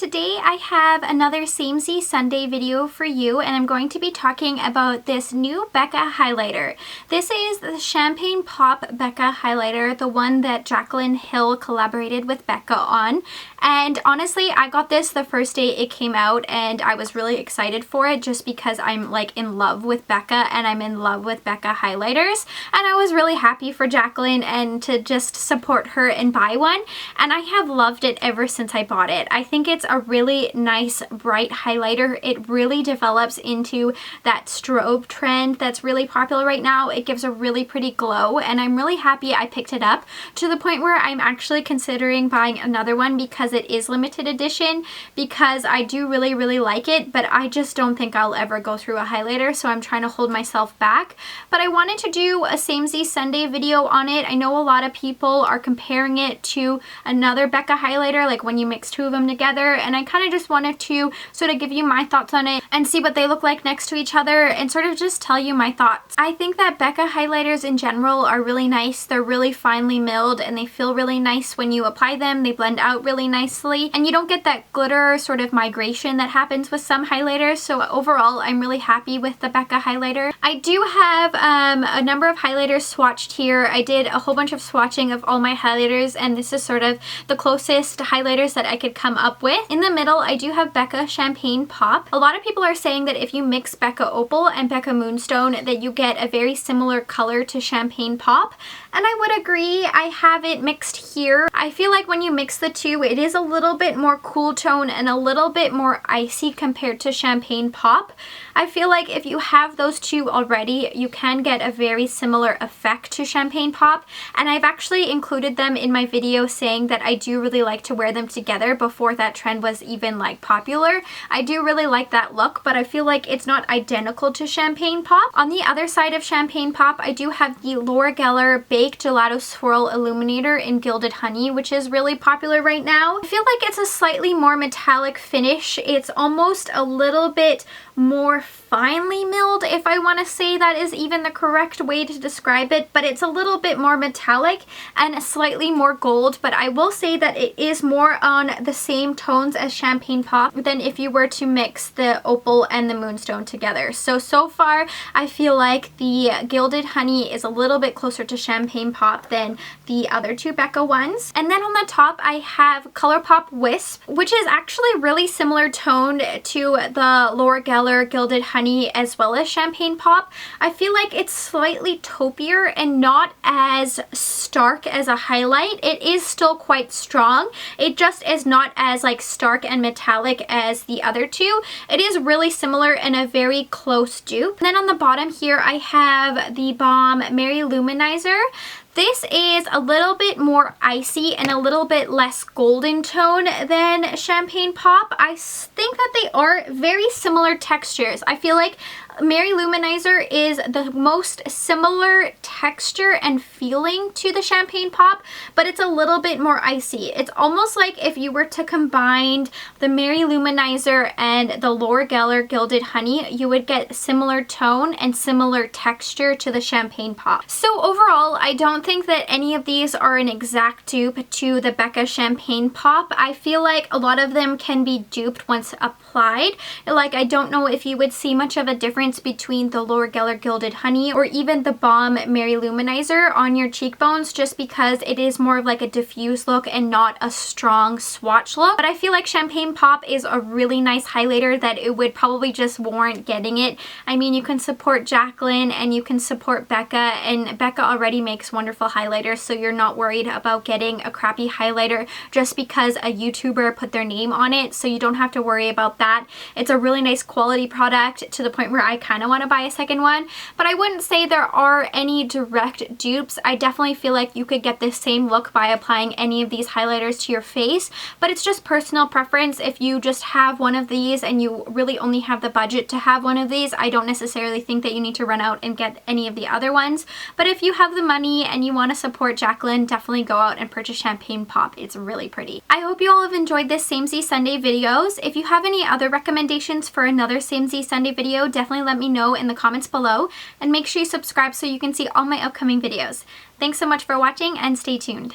Today I have another Samezie Sunday video for you, and I'm going to be talking about this new Becca highlighter. This is the Champagne Pop Becca highlighter, the one that Jaclyn Hill collaborated with Becca on. And honestly, I got this the first day it came out and I was really excited for it just because I'm like in love with Becca and I'm in love with Becca highlighters. And I was really happy for Jaclyn and to just support her and buy one. And I have loved it ever since I bought it. I think it's a really nice bright highlighter. It really develops into that strobe trend that's really popular right now. It gives a really pretty glow and I'm really happy I picked it up, to the point where I'm actually considering buying another one because it is limited edition, because I do really like it, but I just don't think I'll ever go through a highlighter, so I'm trying to hold myself back. But I wanted to do a Samezie Sunday video on it. I know a lot of people are comparing it to another Becca highlighter, like when you mix two of them together, and I kind of just wanted to sort of give you my thoughts on it and see what they look like next to each other and sort of just tell you my thoughts. I think that Becca highlighters in general are really nice. They're really finely milled and they feel really nice when you apply them. They blend out really nicely and you don't get that glitter sort of migration that happens with some highlighters. So overall, I'm really happy with the Becca highlighter. I do have a number of highlighters swatched here. I did a whole bunch of swatching of all my highlighters, and this is sort of the closest highlighters that I could come up with. In the middle, I do have Becca Champagne Pop. A lot of people are saying that if you mix Becca Opal and Becca Moonstone, that you get a very similar color to Champagne Pop, and I would agree. I have it mixed here. I feel like when you mix the two, it is a little bit more cool tone and a little bit more icy compared to Champagne Pop. I feel like if you have those two already, you can get a very similar effect to Champagne Pop, and I've actually included them in my video saying that I do really like to wear them together before that trend was even like popular. I do really like that look, but I feel like it's not identical to Champagne Pop. On the other side of Champagne Pop, I do have the Laura Geller Baked Gelato Swirl Illuminator in Gilded Honey, which is really popular right now. I feel like it's a slightly more metallic finish. It's almost a little bit more finely milled, if I want to say that is even the correct way to describe it, but it's a little bit more metallic and slightly more gold. But I will say that it is more on the same tones as Champagne Pop than if you were to mix the Opal and the Moonstone together. So far I feel like the Gilded Honey is a little bit closer to Champagne Pop than the other two Becca ones. And then on the top I have Colourpop Wisp, which is actually really similar toned to the Laura Geller Gilded Honey as well as Champagne Pop. I feel like it's slightly taupier and not as stark as a highlight. It is still quite strong. It just is not as like stark and metallic as the other two. It is really similar and a very close dupe. And then on the bottom here I have the Balm Mary Luminizer. This is a little bit more icy and a little bit less golden tone than Champagne Pop. I think that they are very similar textures. I feel like Mary Luminizer is the most similar texture and feeling to the Champagne Pop, but it's a little bit more icy. It's almost like if you were to combine the Mary Luminizer and the Laura Geller Gilded Honey, you would get similar tone and similar texture to the Champagne Pop. So overall, I don't think that any of these are an exact dupe to the Becca Champagne Pop. I feel like a lot of them can be duped once applied. Like, I don't know if you would see much of a difference between the Laura Geller Gilded Honey or even the Balm Mary Luminizer on your cheekbones, just because it is more of like a diffuse look and not a strong swatch look. But I feel like Champagne Pop is a really nice highlighter that it would probably just warrant getting it. I mean, you can support Jaclyn and you can support Becca, and Becca already makes wonderful highlighters, so you're not worried about getting a crappy highlighter just because a YouTuber put their name on it, so you don't have to worry about that. It's a really nice quality product to the point where I kind of want to buy a second one, but I wouldn't say there are any direct dupes. I definitely feel like you could get the same look by applying any of these highlighters to your face, but it's just personal preference. If you just have one of these and you really only have the budget to have one of these, I don't necessarily think that you need to run out and get any of the other ones. But if you have the money and you want to support Jaclyn, definitely go out and purchase Champagne Pop. It's really pretty. I hope you all have enjoyed this Samezie Sunday videos. If you have any other recommendations for another Samezie Sunday video, definitely let me know in the comments below, and make sure you subscribe so you can see all my upcoming videos. Thanks so much for watching and stay tuned.